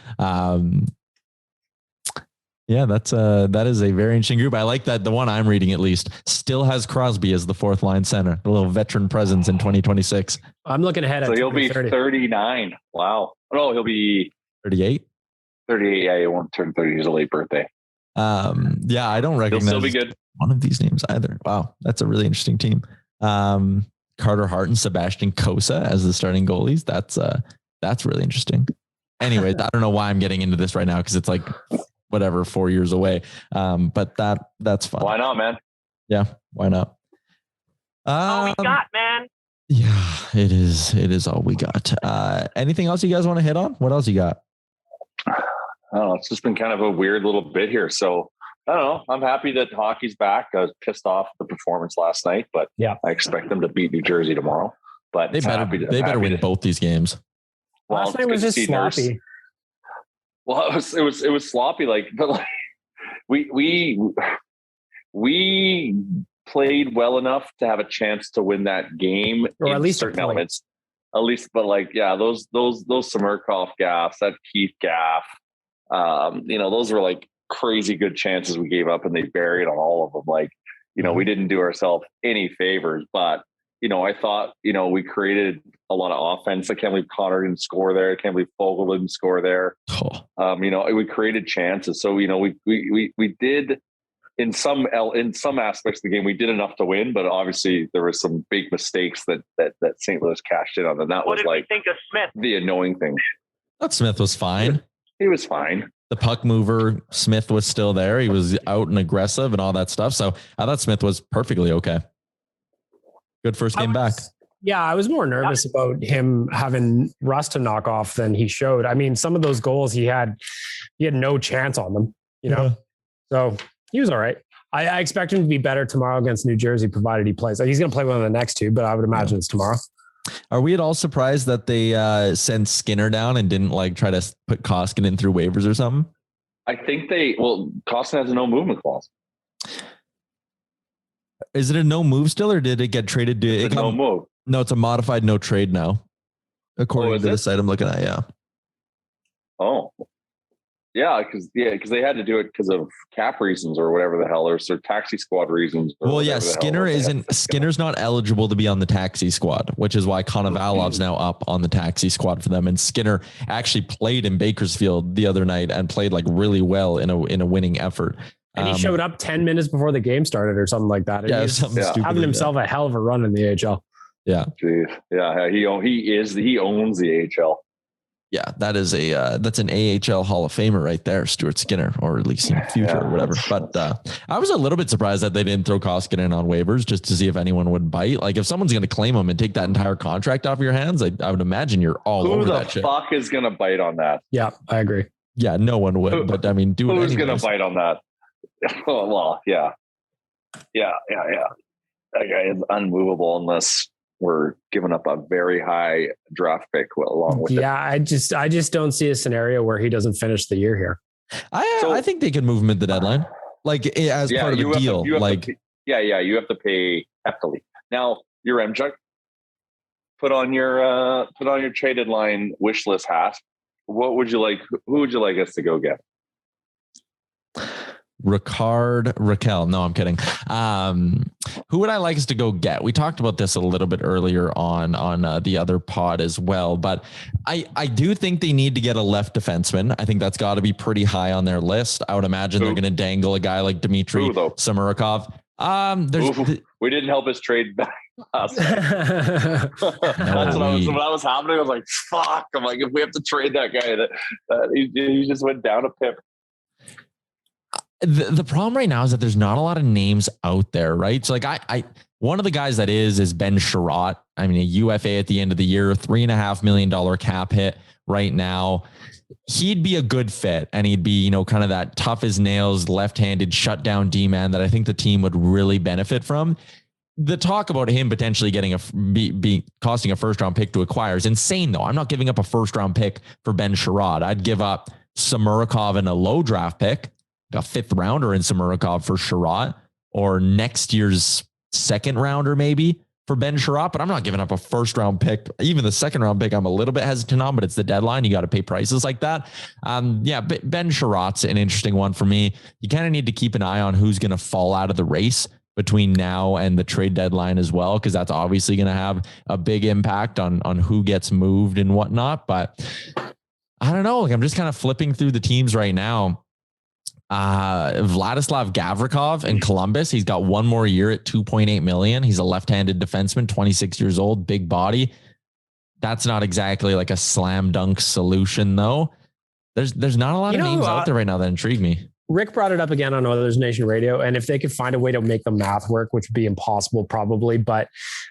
Yeah, that is a very interesting group. I like that the one I'm reading at least still has Crosby as the 4th line center, a little veteran presence in 2026. I'm looking ahead. So he'll be 39. Wow. No, he'll be 38. 38. Yeah, he won't turn 30. He's a late birthday. Yeah, I don't recognize He'll still be good. One of these names either. Wow, that's a really interesting team. Carter Hart and Sebastian Cosa as the starting goalies. That's really interesting. Anyways, I don't know why I'm getting into this right now because it's like whatever 4 years away. But that's fun. Why not, man? Yeah, why not? All we got, man. Yeah, it is all we got. Anything else you guys want to hit on? What else you got? Oh, it's just been kind of a weird little bit here. So I don't know. I'm happy that hockey's back. I was pissed off at the performance last night, but yeah, I expect them to beat New Jersey tomorrow. But they better win both these games. Well, last night was just sloppy. Well, it was sloppy. But we played well enough to have a chance to win that game, or at least certain elements. At least, but those Samarkov gaffes, that Keith gaff, those were like crazy good chances we gave up, and they buried on all of them. We didn't do ourselves any favors, but I thought we created a lot of offense. I can't believe Connor didn't score there. I can't believe Fogle didn't score there. We created chances. So we did. In some aspects of the game, we did enough to win, but obviously there were some big mistakes that St. Louis cashed in on, and that what was did you think of Smith? The annoying thing. I thought Smith was fine. He was fine. The puck mover Smith was still there. He was out and aggressive and all that stuff. So I thought Smith was perfectly okay. Good first game back. Yeah, I was more nervous about him having rust to knock off than he showed. I mean, some of those goals he had no chance on them. So. He was all right. I expect him to be better tomorrow against New Jersey, provided he plays. He's going to play one of the next two, but I would imagine it's tomorrow. Are we at all surprised that they sent Skinner down and didn't try to put Koskinen through waivers or something? I think Koskinen has a no movement clause. Is it a no move still, or did it get traded to no move? No, it's a modified no trade now, according to the site I'm looking at. Yeah. Oh. Yeah, because they had to do it because of cap reasons or whatever the hell, or taxi squad reasons. Well, yeah, Skinner's not eligible to be on the taxi squad, which is why Konovalov's now up on the taxi squad for them. And Skinner actually played in Bakersfield the other night and played really well in a winning effort. And he showed up 10 minutes before the game started or something like that. And he's having himself a hell of a run in the AHL. Yeah. Jeez. Yeah. He owns the AHL. Yeah, that's an AHL Hall of Famer right there, Stuart Skinner, or at least in the future or whatever. But I was a little bit surprised that they didn't throw Koskinen on waivers just to see if anyone would bite. If someone's going to claim him and take that entire contract off your hands, I would imagine you're all over that shit. Who the fuck is going to bite on that? Yeah, I agree. Yeah, no one would. But I mean, who's going to bite on that? Oh, well, yeah. That guy is unmovable unless we're giving up a very high draft pick along with it. Yeah, I just don't see a scenario where he doesn't finish the year here. I think they could move him at the deadline, as part of the deal. You have to pay heftily. Now, your Mchuk, put on your trade deadline wish list hat. What would you like? Who would you like us to go get? Raquel. No, I'm kidding. Who would I like us to go get? We talked about this a little bit earlier on the other pod as well, but I do think they need to get a left defenseman. I think that's got to be pretty high on their list. I would imagine they're going to dangle a guy like Dmitry Samarkov. We didn't help his trade back. That's when I was happening. I was like, fuck. I'm like, if we have to trade that guy, that he just went down a pip. The problem right now is that there's not a lot of names out there, right? So one of the guys that is Ben Sharat. I mean, a UFA at the end of the year, $3.5 million cap hit right now. He'd be a good fit, and he'd be, kind of that tough as nails, left-handed shutdown D-man that I think the team would really benefit from. The talk about him potentially getting costing a first-round pick to acquire is insane, though. I'm not giving up a first-round pick for Ben Sharat. I'd give up Samarkov and a low draft pick, a fifth rounder in Samarkov for Sharat, or next year's second rounder maybe for Ben Sharat, but I'm not giving up a first round pick. Even the second round pick, I'm a little bit hesitant on, but it's the deadline. You got to pay prices like that. Ben Sharat's an interesting one for me. You kind of need to keep an eye on who's going to fall out of the race between now and the trade deadline as well, because that's obviously going to have a big impact on who gets moved and whatnot. But I don't know. I'm just kind of flipping through the teams right now. Vladislav Gavrikov in Columbus. He's got one more year at $2.8 million. He's a left-handed defenseman, 26 years old, big body. That's not exactly like a slam dunk solution, though. There's not a lot of names out there right now that intrigue me. Rick brought it up again on Oilers Nation Radio, and if they could find a way to make the math work, which would be impossible probably, but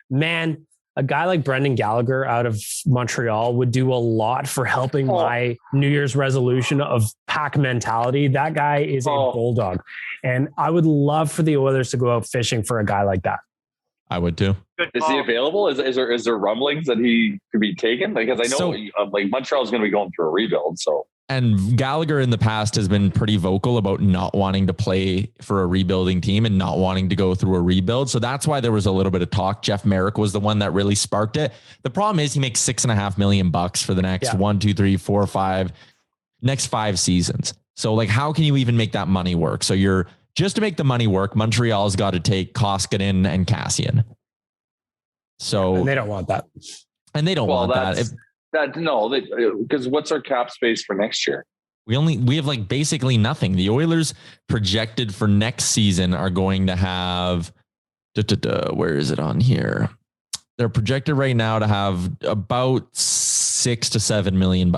man, a guy like Brendan Gallagher out of Montreal would do a lot for helping my New Year's resolution of pack mentality. That guy is a bulldog, and I would love for the Oilers to go out fishing for a guy like that. I would too. Is he available? Is there rumblings that he could be taken? Because I know like Montreal is going to be going through a rebuild, so. And Gallagher in the past has been pretty vocal about not wanting to play for a rebuilding team and not wanting to go through a rebuild. So that's why there was a little bit of talk. Jeff Merrick was the one that really sparked it. The problem is he makes $6.5 million for the next 1, 2, 3, 4, 5, next 5 seasons. So like, how can you even make that money work? So you're just to make the money work. Montreal's got to take Koskinen and Cassian. So and they don't want that. And they don't want that. Because what's our cap space for next year? We have like basically nothing. The Oilers projected for next season are going to have, where is it on here? They're projected right now to have about $6 to $7 million.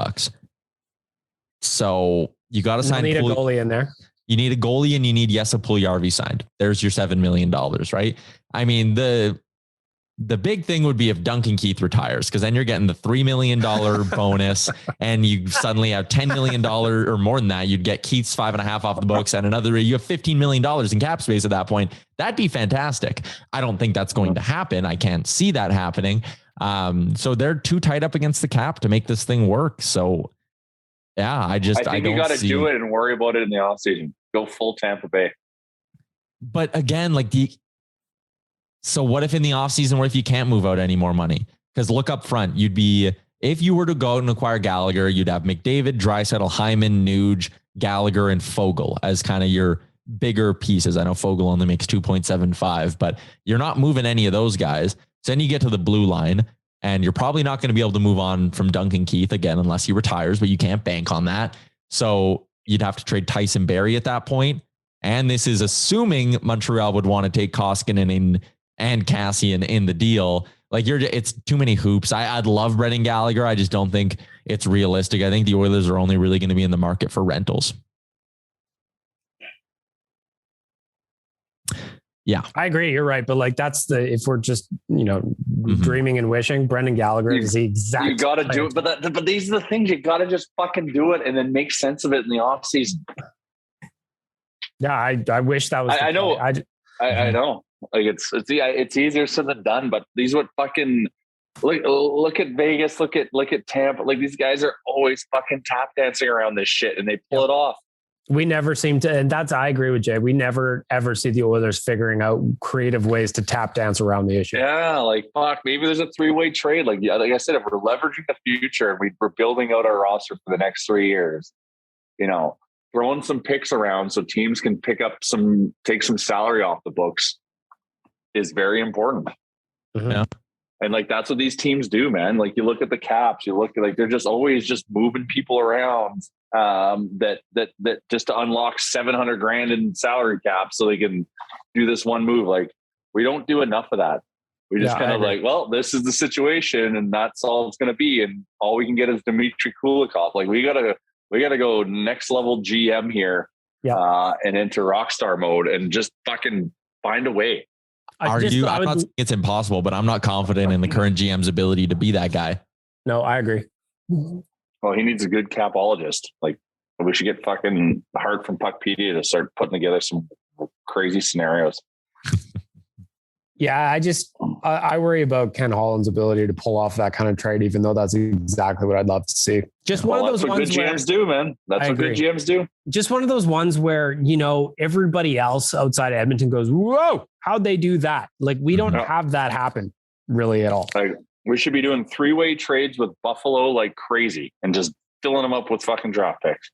So you got to sign. You need a goalie in there. You need a goalie and you need Jesse Puljujarvi signed. There's your $7 million, right? I mean, the big thing would be if Duncan Keith retires, because then you're getting the $3 million bonus and you suddenly have $10 million or more than that. You'd get Keith's 5.5 off the books and another, you have $15 million in cap space at that point. That'd be fantastic. I don't think that's going to happen. I can't see that happening. So they're too tight up against the cap to make this thing work. So yeah, I think you got to do it and worry about it in the offseason. Go full Tampa Bay. But again, so what if in the offseason, what if you can't move out any more money? Because look up front, if you were to go out and acquire Gallagher, you'd have McDavid, Draisaitl, Hyman, Nuge, Gallagher, and Fogle as kind of your bigger pieces. I know Fogle only makes 2.75, but you're not moving any of those guys. So then you get to the blue line and you're probably not going to be able to move on from Duncan Keith again, unless he retires, but you can't bank on that. So you'd have to trade Tyson Barrie at that point. And this is assuming Montreal would want to take Koskinen and Cassian in the deal. It's too many hoops. I'd love Brendan Gallagher. I just don't think it's realistic. I think the Oilers are only really going to be in the market for rentals. Yeah, I agree. You're right. But if we're just, dreaming and wishing, Brendan Gallagher is the exact. You got to do it. But these are the things you got to just fucking do it and then make sense of it in the off season. Yeah. I wish that was, I know. I know. Like it's easier said than done, but these would fucking look at Vegas, look at Tampa. Like these guys are always fucking tap dancing around this shit and they pull it off. We never seem to, and I agree with Jay. We never ever see the Oilers figuring out creative ways to tap dance around the issue. Yeah, maybe there's a 3-way trade. Like I said, if we're leveraging the future and we're building out our roster for the next 3 years, throwing some picks around so teams can take some salary off the books is very important. Mm-hmm. Yeah. And that's what these teams do, man. You look at the caps, you look at they're just always just moving people around that just to unlock $700,000 in salary cap so they can do this one move. We don't do enough of that. We just well, this is the situation and that's all it's going to be. And all we can get is Dmitry Kulikov. We gotta go next level GM here and into rockstar mode and just fucking find a way. I'm not saying it's impossible, but I'm not confident in the current GM's ability to be that guy. No, I agree. Well, he needs a good capologist. We should get fucking Hart from Puckpedia to start putting together some crazy scenarios. Yeah, I worry about Ken Holland's ability to pull off that kind of trade, even though that's exactly what I'd love to see. One of those ones good GMs do, man. That's what good GMs do. Just one of those ones where, everybody else outside of Edmonton goes, whoa, how'd they do that? We don't have that happen really at all. We should be doing 3-way trades with Buffalo like crazy and just filling them up with fucking draft picks.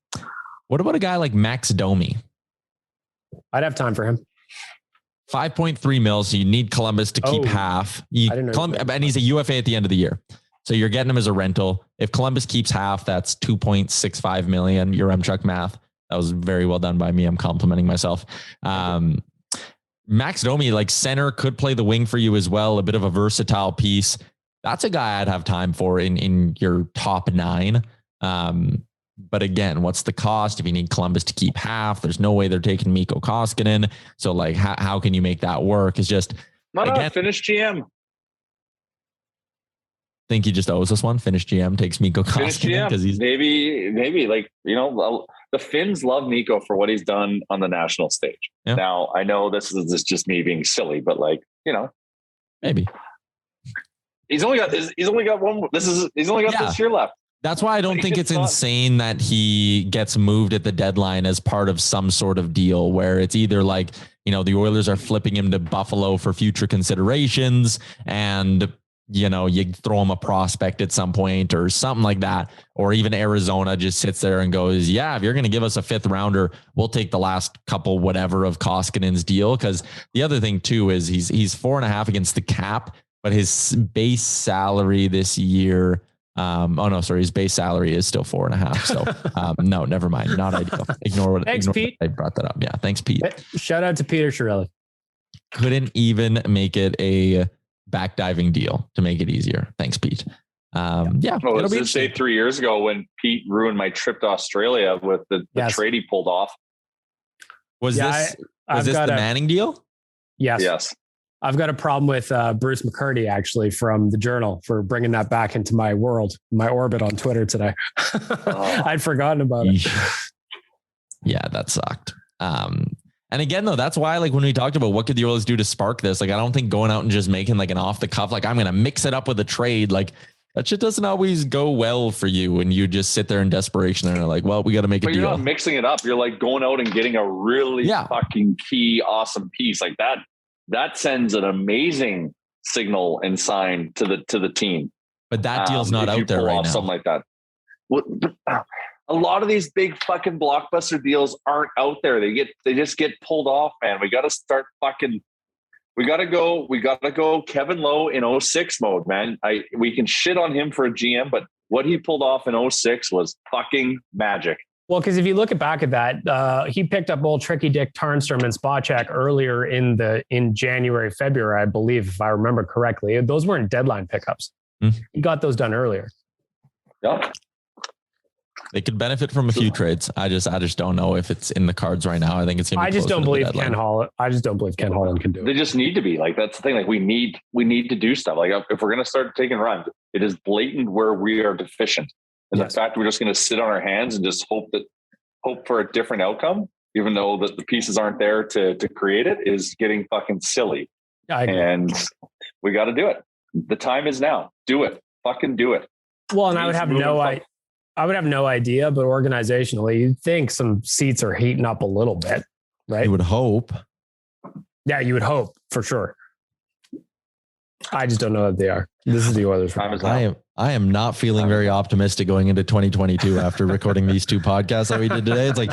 What about a guy like Max Domi? I'd have time for him. 5.3 mil. So you need Columbus to keep half. And he's a UFA at the end of the year. So you're getting him as a rental. If Columbus keeps half, that's $2.65 million. Your Remchuk math. That was very well done by me. I'm complimenting myself. Max Domi, like center, could play the wing for you as well. A bit of a versatile piece. That's a guy I'd have time for in your top 9. But again, what's the cost? If you need Columbus to keep half, there's no way they're taking Mikko Koskinen. So like, how can you make that work? It's just, finish GM. Think he just owes us one. Finish GM takes Mikko Koskinen because he's maybe like, the Finns love Mikko for what he's done on the national stage. Yeah. Now I know this is just me being silly, but like, maybe he's only got this year left. That's why I don't think it's insane that he gets moved at the deadline as part of some sort of deal where it's either like, the Oilers are flipping him to Buffalo for future considerations and you throw him a prospect at some point or something like that. Or even Arizona just sits there and goes, yeah, if you're going to give us a 5th rounder, we'll take the last couple, whatever of Koskinen's deal. Cause the other thing too, is he's 4.5 against the cap, but his base salary this year, his base salary is still 4.5. So no, never mind. Not ideal. Ignore Pete. I brought that up. Yeah. Thanks, Pete. Shout out to Peter Chiarelli. Couldn't even make it a backdiving deal to make it easier. Thanks, Pete. It'll be say 3 years ago when Pete ruined my trip to Australia with the trade he pulled off. Was this the Manning deal? Yes. I've got a problem with Bruce McCurdy, actually, from the Journal for bringing that back into my world, my orbit on Twitter today. I'd forgotten about it. Yeah, that sucked. And again, though, that's why, like, when we talked about what could the Oilers do to spark this, like, I don't think going out and just making like an off the cuff, like I'm going to mix it up with a trade, like that shit doesn't always go well for you when you just sit there in desperation and are like, well, we got to make a deal. You're not mixing it up. You're like going out and getting a really fucking key, awesome piece like that. That sends an amazing signal and sign to the team. But that deal's not out there right now. Something like that. Well, a lot of these big fucking blockbuster deals aren't out there. They just get pulled off, man. We got to start fucking. We got to go Kevin Lowe in 06 mode, man. We can shit on him for a GM, but what he pulled off in 06 was fucking magic. Well, because if you look back at that, he picked up old Tricky Dick Tarnstrom and Spacek earlier in January, February, I believe, if I remember correctly. Those weren't deadline pickups. He got those done earlier. Yeah. They could benefit from a few trades. I just don't know if it's in the cards right now. I think it's going to be. I just don't believe Ken Holland can do it. They just need to be like, that's the thing. Like we need to do stuff. Like if we're going to start taking runs, it is blatant where we are deficient. And the fact we're just going to sit on our hands and just hope for a different outcome, even though the pieces aren't there to create it, is getting fucking silly. And we got to do it. The time is now. Do it. Fucking do it. Well, and I would have no idea, but organizationally, you'd think some seats are heating up a little bit, right? You would hope. Yeah, you would hope for sure. I just don't know that they are. This is the Oilers. I am not feeling very optimistic going into 2022 after recording these 2 podcasts that we did today. It's like,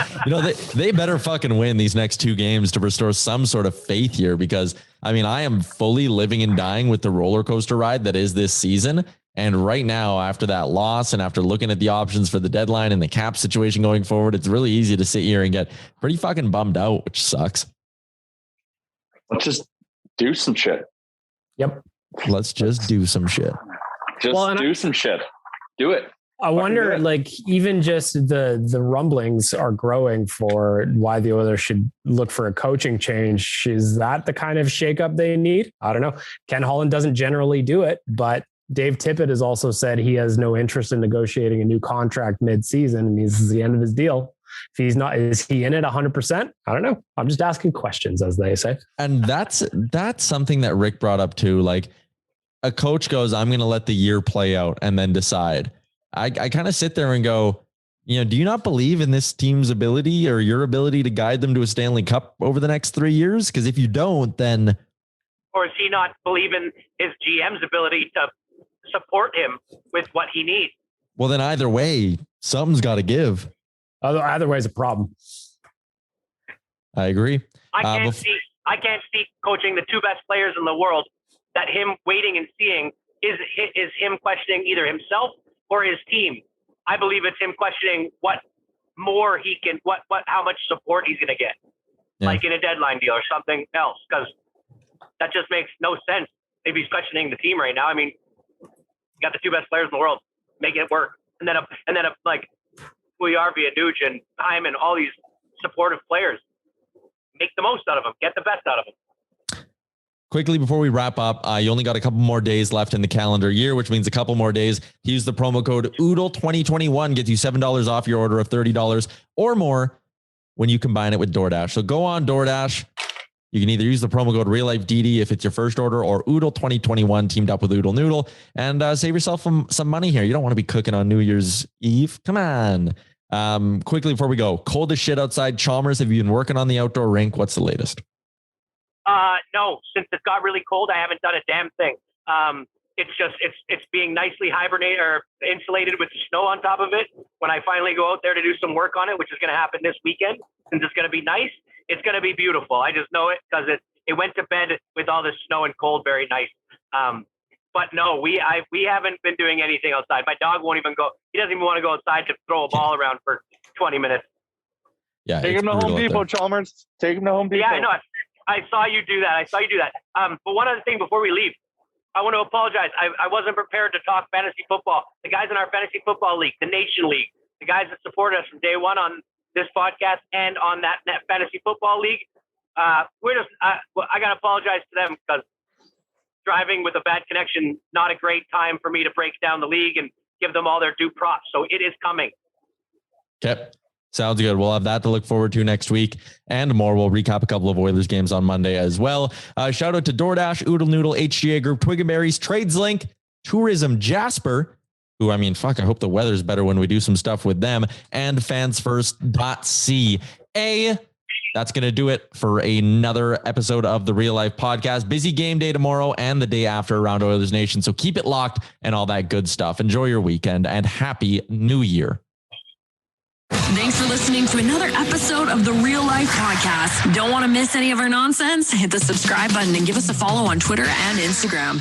they better fucking win these next 2 games to restore some sort of faith here, because I am fully living and dying with the roller coaster ride that is this season. And right now, after that loss and after looking at the options for the deadline and the cap situation going forward, it's really easy to sit here and get pretty fucking bummed out, which sucks. Let's just do some shit. Yep. Let's just do some shit. Do some shit. Do it. I wonder, like, even just the rumblings are growing for why the Oilers should look for a coaching change. Is that the kind of shakeup they need? I don't know. Ken Holland doesn't generally do it, but Dave Tippett has also said he has no interest in negotiating a new contract mid-season, and this is the end of his deal. If he's not, is he in it 100%? I don't know. I'm just asking questions, as they say. And that's something that Rick brought up too. Like, a coach goes, I'm going to let the year play out and then decide. I kind of sit there and go, do you not believe in this team's ability or your ability to guide them to a Stanley Cup over the next 3 years? Because if you don't, then. Or is he not believe in his GM's ability to support him with what he needs? Well, then either way, something's got to give. Either way is a problem. I agree. I can't see coaching the 2 best players in the world, that him waiting and seeing is him questioning either himself or his team. I believe it's him questioning what more he can, how much support he's going to get, like in a deadline deal or something else, because that just makes no sense. Maybe he's questioning the team right now. I mean, you got the two best players in the world, making it work, and then like Puljujarvi, Nugent, Hyman, all these supportive players, make the most out of them, get the best out of them. Quickly before we wrap up, you only got a couple more days left in the calendar year, which means a couple more days. Use the promo code OODLE2021, gets you $7 off your order of $30 or more when you combine it with DoorDash. So go on DoorDash. You can either use the promo code RealLifeDD if it's your first order, or OODLE2021 teamed up with Oodle Noodle, and save yourself some money here. You don't want to be cooking on New Year's Eve. Come on. Quickly before we go, cold as shit outside. Chalmers, have you been working on the outdoor rink? What's the latest? No, since it got really cold, I haven't done a damn thing. It's being nicely hibernated or insulated with snow on top of it. When I finally go out there to do some work on it, which is going to happen this weekend, since it's going to be nice, it's going to be beautiful. I just know it because it went to bed with all the snow and cold very nice. But no, we haven't been doing anything outside. My dog won't even go. He doesn't even want to go outside to throw a ball around for 20 minutes. Yeah, take him to Home Depot, Chalmers. Take him to Home Depot. Yeah, I know. I saw you do that. But one other thing before we leave, I want to apologize. I wasn't prepared to talk fantasy football. The guys in our fantasy football league, the Nation League, the guys that supported us from day one on this podcast and on that fantasy football league, I got to apologize to them because driving with a bad connection, not a great time for me to break down the league and give them all their due props. So it is coming. Okay. Sounds good. We'll have that to look forward to next week and more. We'll recap a couple of Oilers games on Monday as well. Shout out to DoorDash, Oodle Noodle, HGA Group, Twig and Berries, TradesLink, Tourism Jasper, who, I mean, fuck, I hope the weather's better when we do some stuff with them, and fansfirst.ca. That's going to do it for another episode of the Real Life Podcast. Busy game day tomorrow and the day after around Oilers Nation. So keep it locked and all that good stuff. Enjoy your weekend and Happy New Year. Thanks for listening to another episode of the Real Life Podcast. Don't want to miss any of our nonsense? Hit the subscribe button and give us a follow on Twitter and Instagram.